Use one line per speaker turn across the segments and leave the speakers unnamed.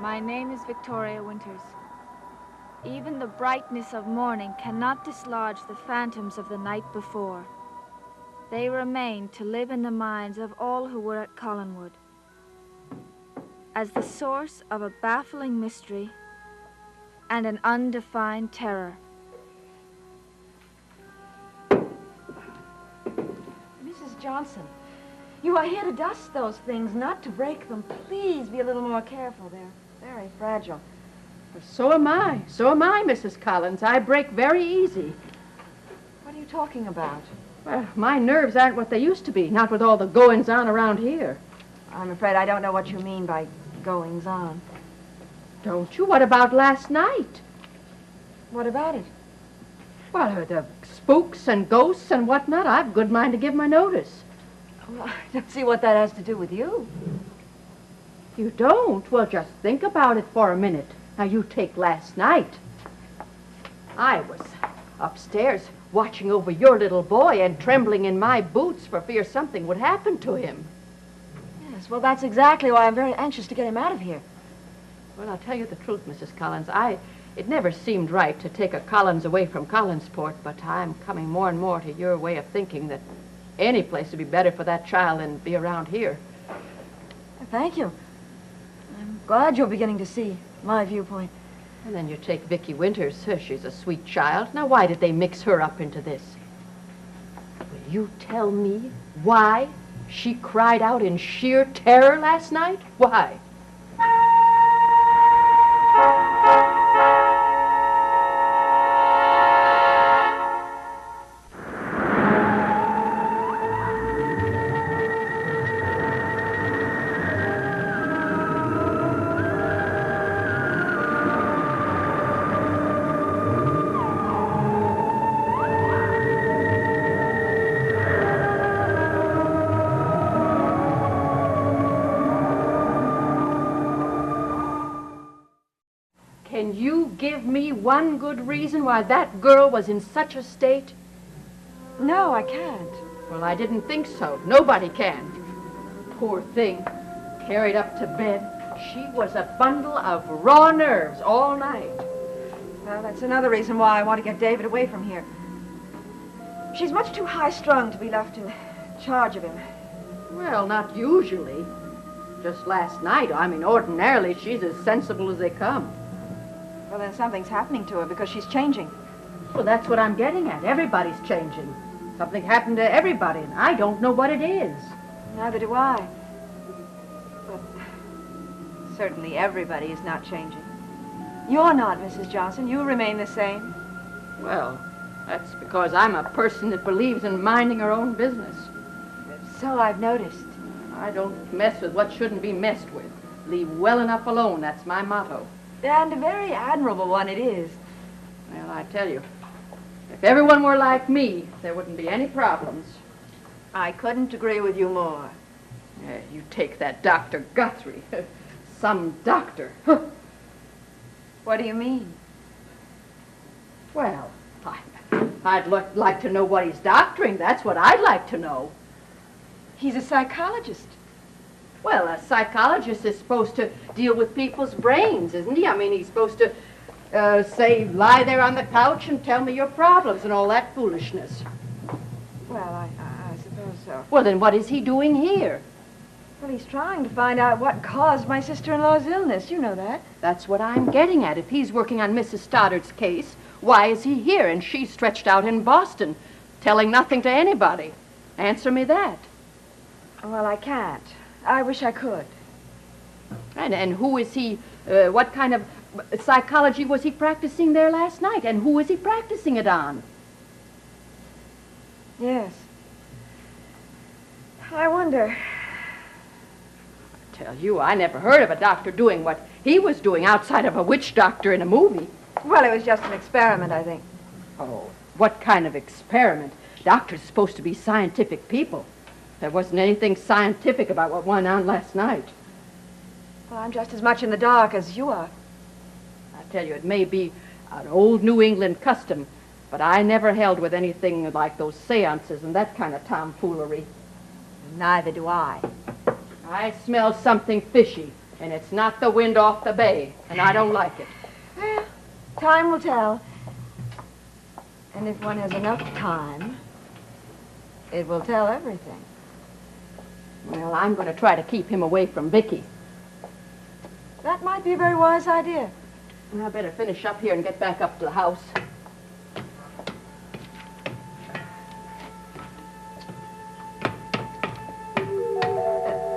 My name is Victoria Winters. Even the brightness of morning cannot dislodge the phantoms of the night before. They remain to live in the minds of all who were at Collinwood, as the source of a baffling mystery and an undefined terror.
Mrs. Johnson, you are here to dust those things, not to break them. Please be a little more careful. They're very fragile.
So am I, Mrs. Collins. I break very easy.
What are you talking about?
Well, my nerves aren't what they used to be, not with all the goings-on around here.
I'm afraid I don't know what you mean by goings-on.
Don't you? What about last night?
What about it?
Well, the spooks and ghosts and whatnot, I've a good mind to give my notice.
Well, I don't see what that has to do with you.
You don't? Well, just think about it for a minute. Now, you take last night. I was upstairs watching over your little boy and trembling in my boots for fear something would happen to him.
Yes, well, that's exactly why I'm very anxious to get him out of here.
Well, I'll tell you the truth, Mrs. Collins. It never seemed right to take a Collins away from Collinsport, but I'm coming more and more to your way of thinking that any place would be better for that child than be around here.
Thank you. I'm glad you're beginning to see my viewpoint.
And then you take Vicki Winters. She's a sweet child. Now, why did they mix her up into this? Will you tell me why she cried out in sheer terror last night? Why? Can you give me one good reason why that girl was in such a state?
No, I can't.
Well, I didn't think so. Nobody can. Poor thing. Carried up to bed. She was a bundle of raw nerves all night.
Well, that's another reason why I want to get David away from here. She's much too high-strung to be left in charge of him.
Well, not usually. Just last night. I mean, ordinarily, she's as sensible as they come.
Well, then something's happening to her because she's changing.
Well, that's what I'm getting at. Everybody's changing. Something happened to everybody, and I don't know what it is.
Neither do I. But certainly everybody is not changing. You're not, Mrs. Johnson. You remain the same.
Well, that's because I'm a person that believes in minding her own business.
So I've noticed.
I don't mess with what shouldn't be messed with. Leave well enough alone. That's my motto.
And a very admirable one it is.
Well, I tell you, if everyone were like me, there wouldn't be any problems.
I couldn't agree with you more.
You take that Dr. Guthrie. Some doctor.
What do you mean?
Well, I'd like to know what he's doctoring. That's what I'd like to know.
He's a psychologist.
Well, a psychologist is supposed to deal with people's brains, isn't he? I mean, he's supposed to, say, lie there on the couch and tell me your problems and all that foolishness.
Well, I suppose so.
Well, then what is he doing here?
Well, he's trying to find out what caused my sister-in-law's illness. You know that.
That's what I'm getting at. If he's working on Mrs. Stoddard's case, why is he here and she's stretched out in Boston, telling nothing to anybody? Answer me that.
Well, I can't. I wish I could.
And who is he, what kind of psychology was he practicing there last night? And who was he practicing it on?
Yes. I wonder.
I tell you, I never heard of a doctor doing what he was doing outside of a witch doctor in a movie.
Well, it was just an experiment, I think.
Oh, what kind of experiment? Doctors are supposed to be scientific people. There wasn't anything scientific about what went on last night.
Well, I'm just as much in the dark as you are.
I tell you, it may be an old New England custom, but I never held with anything like those seances and that kind of tomfoolery.
Neither do I.
I smell something fishy And it's not the wind off the bay, and I don't like it.
Well, time will tell. And if one has enough time, it will tell everything.
Well, I'm going to try to keep him away from Vicky.
That might be a very wise idea.
And I better finish up here and get back up to the house.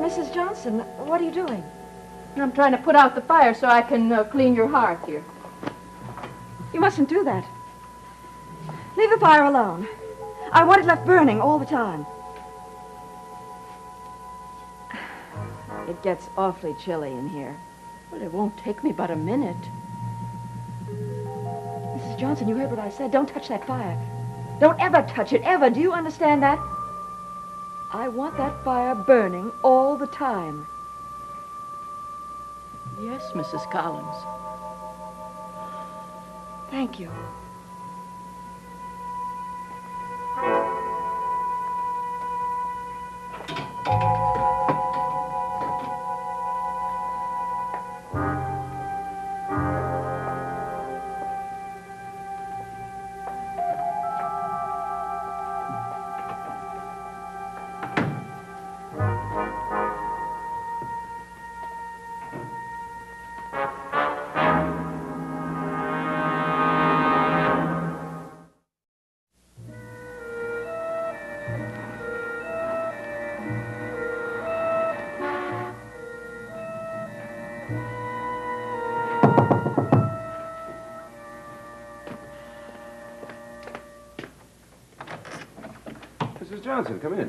Mrs. Johnson, what are you doing?
I'm trying to put out the fire so I can clean your hearth here.
You mustn't do that. Leave the fire alone. I want it left burning all the time. It gets awfully chilly in here.
Well, it won't take me but a minute.
Mrs. Johnson, you heard what I said. Don't touch that fire. Don't ever touch it, ever. Do you understand that? I want that fire burning all the time.
Yes, Mrs. Collins.
Thank you.
Mrs. Johnson, come in.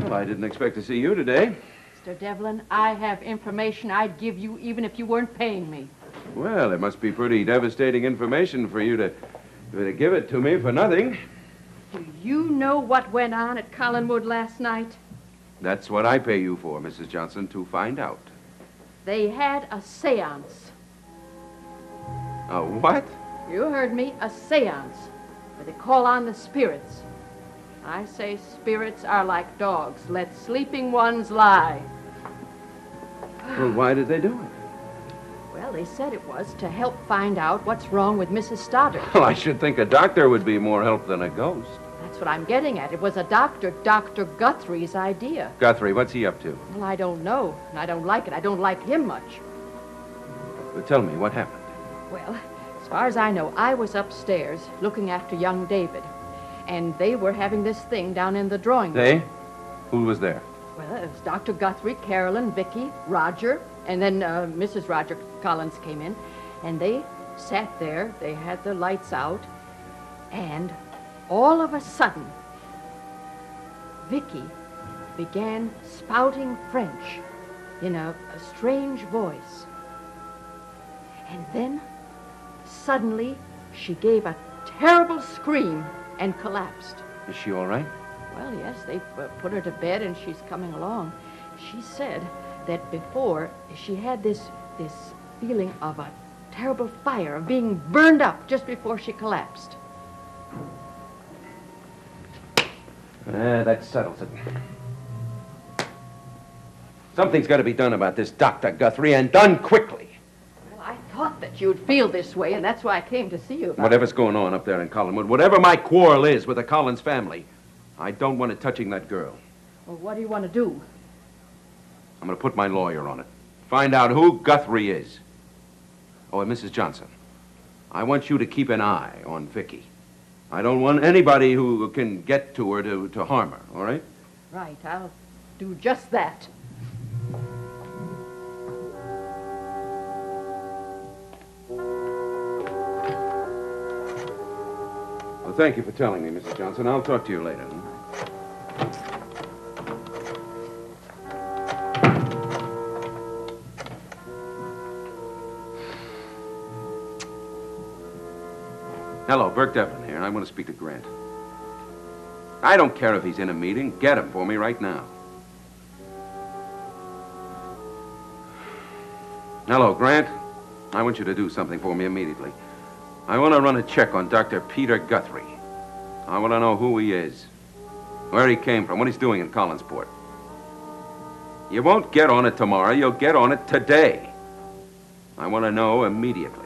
Well, I didn't expect to see you today.
Mr. Devlin, I have information I'd give you even if you weren't paying me.
Well, it must be pretty devastating information for you to give it to me for nothing.
Do you know what went on at Collinwood last night?
That's what I pay you for, Mrs. Johnson, to find out.
They had a seance.
A what?
You heard me, a seance, where they call on the spirits. I say spirits are like dogs. Let sleeping ones lie.
Well, why did they do it?
Well, they said it was to help find out what's wrong with Mrs. Stoddard.
Well, I should think a doctor would be more help than a ghost.
That's what I'm getting at. It was a Dr. Guthrie's idea.
Guthrie, what's he up to?
Well, I don't know, and I don't like it. I don't like him much.
Well, tell me, what happened?
Well, as far as I know, I was upstairs looking after young David, and they were having this thing down in the drawing room.
They? Who was there?
Well, it was Dr. Guthrie, Carolyn, Vicky, Roger, and then Mrs. Roger Collins came in, and they sat there. They had the lights out, and all of a sudden, Vicky began spouting French in a strange voice. And then, suddenly, she gave a terrible scream and collapsed.
Is she all right?
Well, yes, they put her to bed, and she's coming along. She said that before, she had this feeling of a terrible fire, of being burned up just before she collapsed.
That settles it. Something's got to be done about this Dr. Guthrie, and done quickly.
Well, I thought that you'd feel this way, and that's why I came to see you about
Whatever's going on up there in Collinwood, whatever my quarrel is with the Collins family, I don't want it touching that girl.
Well, what do you want to do?
I'm going to put my lawyer on it. Find out who Guthrie is. Oh, and Mrs. Johnson, I want you to keep an eye on Vicky. I don't want anybody who can get to her to harm her, all right?
Right, I'll do just that.
Well, thank you for telling me, Mrs. Johnson. I'll talk to you later. Hello, Burke Devlin here, and I want to speak to Grant. I don't care if he's in a meeting. Get him for me right now. Hello, Grant. I want you to do something for me immediately. I want to run a check on Dr. Peter Guthrie. I want to know who he is, where he came from, what he's doing in Collinsport. You won't get on it tomorrow. You'll get on it today. I want to know immediately.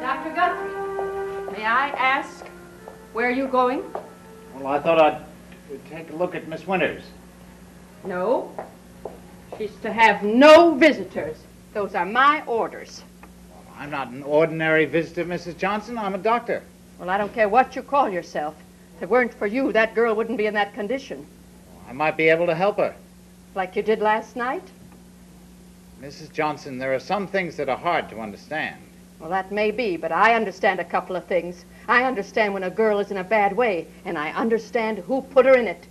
Dr. Guthrie, may I ask where are you going?
Well, I thought I'd take a look at Miss Winters.
No. She's to have no visitors. Those are my orders.
Well, I'm not an ordinary visitor, Mrs. Johnson. I'm a doctor.
Well, I don't care what you call yourself. If it weren't for you, that girl wouldn't be in that condition.
I might be able to help her.
Like you did last night?
Mrs. Johnson, there are some things that are hard to understand.
Well, that may be, but I understand a couple of things. I understand when a girl is in a bad way, and I understand who put her in it.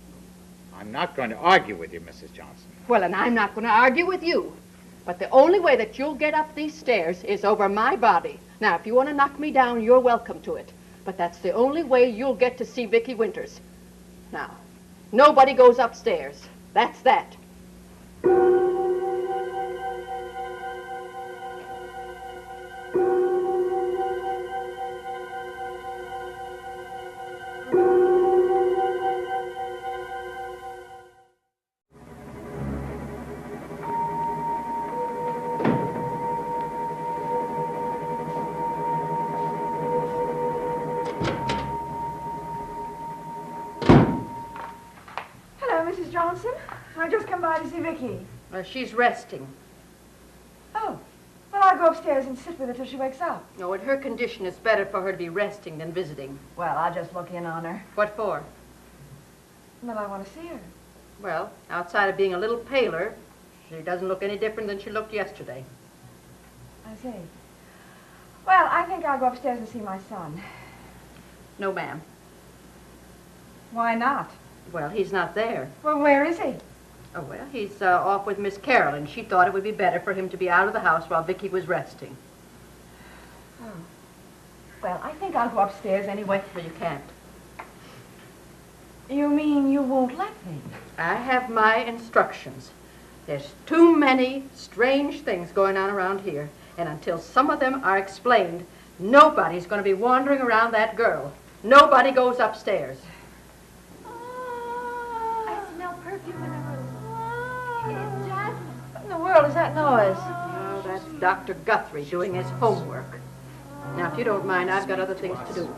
I'm not going to argue with you, Mrs. Johnson.
Well, and I'm not going to argue with you. But the only way that you'll get up these stairs is over my body. Now, if you want to knock me down, you're welcome to it. But that's the only way you'll get to see Vicki Winters. Now, nobody goes upstairs. That's that.
Mrs. Johnson. I just come by to see Vicki.
She's resting.
Oh. Well, I'll go upstairs and sit with her till she wakes up.
No, in her condition, it's better for her to be resting than visiting.
Well, I'll just look in on her.
What for?
Well, I want to see her.
Well, outside of being a little paler, she doesn't look any different than she looked yesterday.
I see. Well, I think I'll go upstairs and see my son.
No, ma'am.
Why not?
Well, he's not there.
Well, where is he?
Oh, well, he's off with Miss Carolyn. She thought it would be better for him to be out of the house while Vicki was resting.
Oh. Well, I think I'll go upstairs anyway.
Well, you can't.
You mean you won't let me?
I have my instructions. There's too many strange things going on around here, and until some of them are explained, nobody's going to be wandering around that girl. Nobody goes upstairs.
I smell perfume in the room. It's Jasmine.
What in the world is that noise?
Oh, that's Dr. Guthrie doing his homework. Now, if you don't mind, I've got other things to do.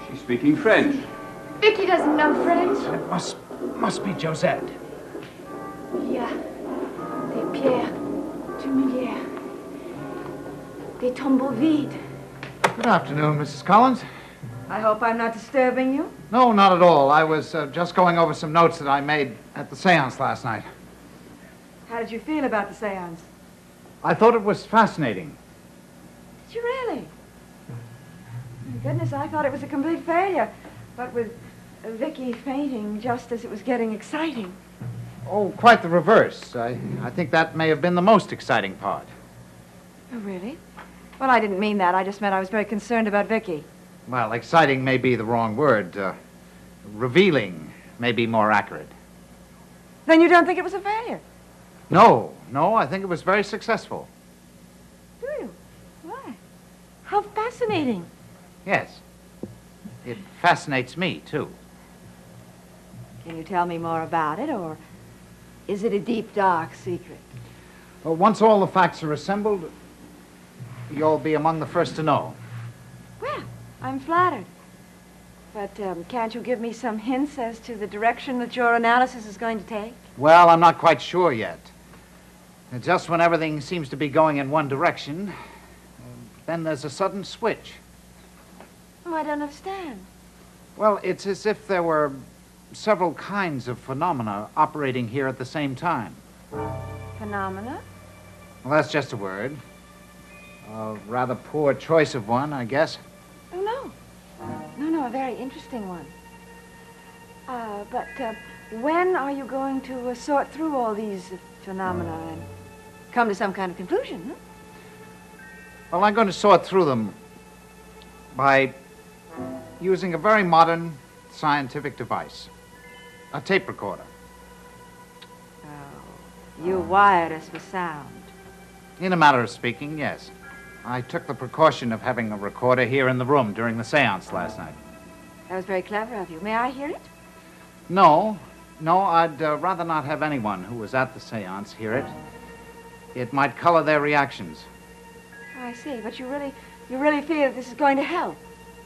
She's speaking French.
Vicki doesn't know French.
It must be Josette.
Il y a des pierres tumulaires, des tombeaux vides.
Good afternoon, Mrs. Collins.
I hope I'm not disturbing you.
No, not at all. I was just going over some notes that I made at the seance last night.
How did you feel about the seance?
I thought it was fascinating.
Did you really? My goodness, I thought it was a complete failure. But with Vicki fainting just as it was getting exciting.
Oh, quite the reverse. I think that may have been the most exciting part.
Oh, really? Well, I didn't mean that. I just meant I was very concerned about Vicki.
Well, exciting may be the wrong word. Revealing may be more accurate.
Then you don't think it was a failure?
No, I think it was very successful.
Do you? Why? How fascinating.
Yes. It fascinates me, too.
Can you tell me more about it, or is it a deep, dark secret?
Well, once all the facts are assembled, you'll be among the first to know.
Well, I'm flattered. But can't you give me some hints as to the direction that your analysis is going to take?
Well, I'm not quite sure yet. Just when everything seems to be going in one direction, then there's a sudden switch.
Oh, I don't understand.
Well, it's as if there were several kinds of phenomena operating here at the same time.
Phenomena?
Well, that's just a word. A rather poor choice of one, I guess.
Oh, no. No, a very interesting one. But When are you going to sort through all these phenomena and come to some kind of conclusion? Huh?
Well, I'm going to sort through them by using a very modern scientific device, a tape recorder.
Oh, you wired us for sound.
In a matter of speaking, yes. I took the precaution of having a recorder here in the room during the seance last night.
That was very clever of you. May I hear it?
No, I'd rather not have anyone who was at the seance hear it. It might color their reactions.
Oh, I see, but you really feel that this is going to help?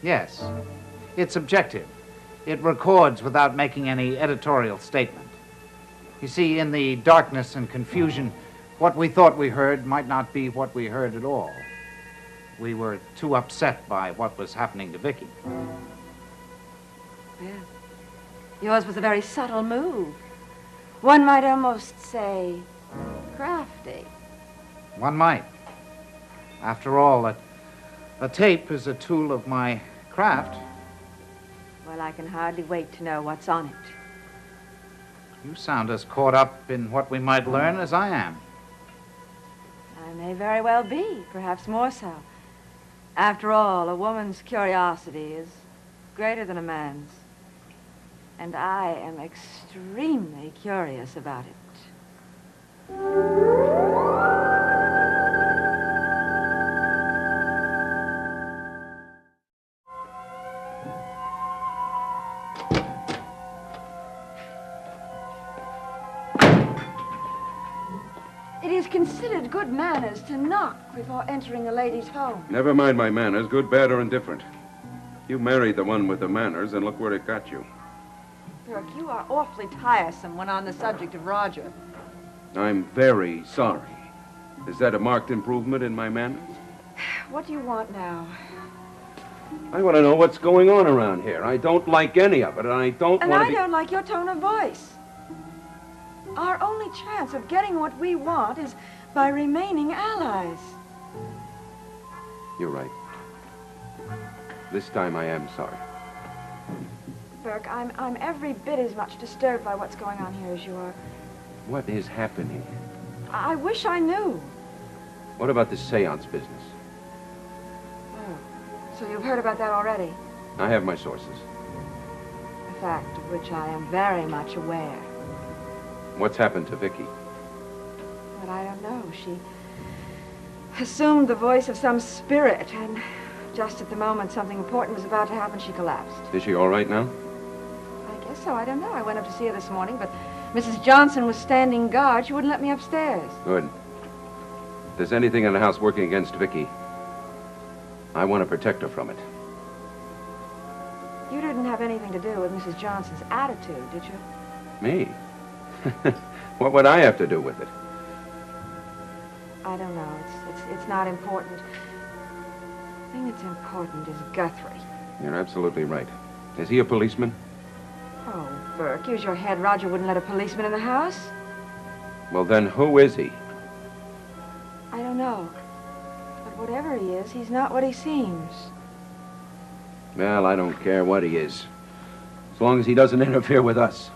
Yes. It's objective. It records without making any editorial statement. You see, in the darkness and confusion, what we thought we heard might not be what we heard at all. We were too upset by what was happening to Vicky.
Well, yours was a very subtle move. One might almost say crafty.
One might. After all, a tape is a tool of my craft.
Well, I can hardly wait to know what's on it.
You sound as caught up in what we might learn as I am.
I may very well be, perhaps more so. After all, a woman's curiosity is greater than a man's. And I am extremely curious about it. It is considered good manners to knock before entering a lady's home.
Never mind my manners, good, bad, or indifferent. You married the one with the manners, and look where it got you.
Burke, you are awfully tiresome when on the subject of Roger.
I'm very sorry. Is that a marked improvement in my manners?
What do you want now?
I want to know what's going on around here. I don't like any of it, and I don't want to be...
I don't like your tone of voice. Our only chance of getting what we want is by remaining allies.
You're right. This time I am sorry.
Burke, I'm every bit as much disturbed by what's going on here as you are.
What is happening?
I wish I knew.
What about this seance business?
Oh, so you've heard about that already?
I have my sources.
A fact of which I am very much aware.
What's happened to Vicky?
But I don't know. She assumed the voice of some spirit, and just at the moment something important was about to happen, she collapsed.
Is she all right now?
I guess so. I don't know. I went up to see her this morning, but Mrs. Johnson was standing guard. She wouldn't let me upstairs.
Good. If there's anything in the house working against Vicky, I want to protect her from it.
You didn't have anything to do with Mrs. Johnson's attitude, did you?
Me? What would I have to do with it?
I don't know. It's not important. The thing that's important is Guthrie.
You're absolutely right. Is he a policeman?
Oh, Burke, use your head. Roger wouldn't let a policeman in the house.
Well, then who is he?
I don't know. But whatever he is, he's not what he seems.
Well, I don't care what he is. As long as he doesn't interfere with us.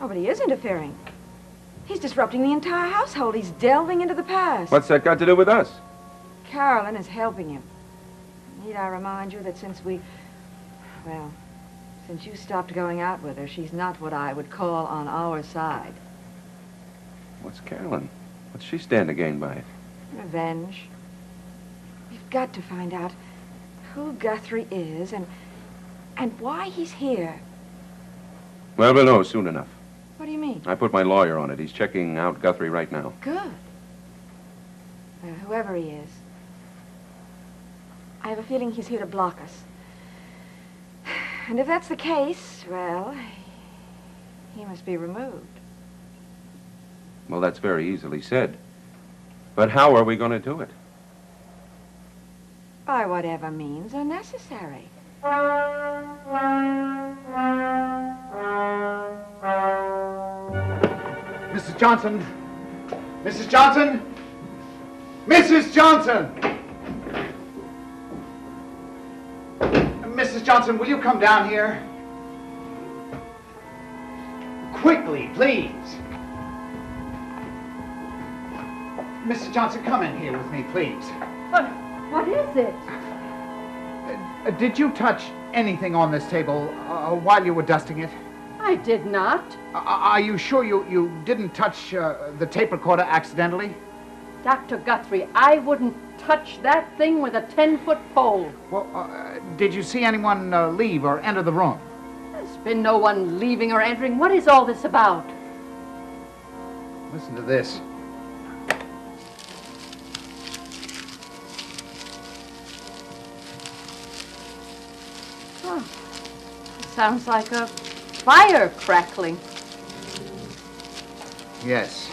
Oh, but he is interfering. He's disrupting the entire household. He's delving into the past.
What's that got to do with us?
Carolyn is helping him. Need I remind you that since you stopped going out with her, she's not what I would call on our side.
What's Carolyn? What's she stand to gain by it?
Revenge. We've got to find out who Guthrie is and why he's here.
Well, we'll know soon enough.
What do you mean?
I put my lawyer on it. He's checking out Guthrie right now.
Good. Well, whoever he is, I have a feeling he's here to block us. And if that's the case, well, he must be removed.
Well, that's very easily said. But how are we going to do it?
By whatever means are necessary.
Mrs. Johnson! Mrs. Johnson! Mrs. Johnson! Mrs. Johnson, will you come down here? quickly, please. Mrs. Johnson, come in here with me, please.
What is it?
Did you touch anything on this table while you were dusting it?
I did not.
Are you sure you didn't touch the tape recorder accidentally?
Dr. Guthrie, I wouldn't touch that thing with a 10-foot pole.
Well, did you see anyone leave or enter the room?
There's been no one leaving or entering. What is all this about?
Listen to this.
Oh, it sounds like a fire crackling.
Yes.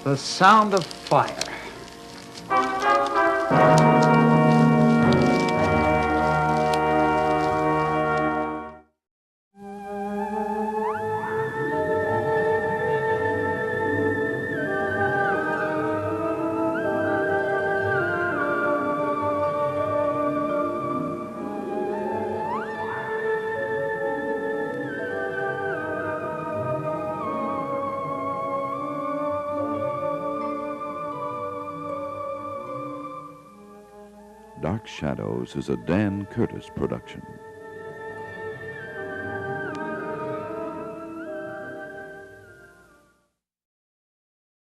The sound of fire.
Dark Shadows is a Dan Curtis production.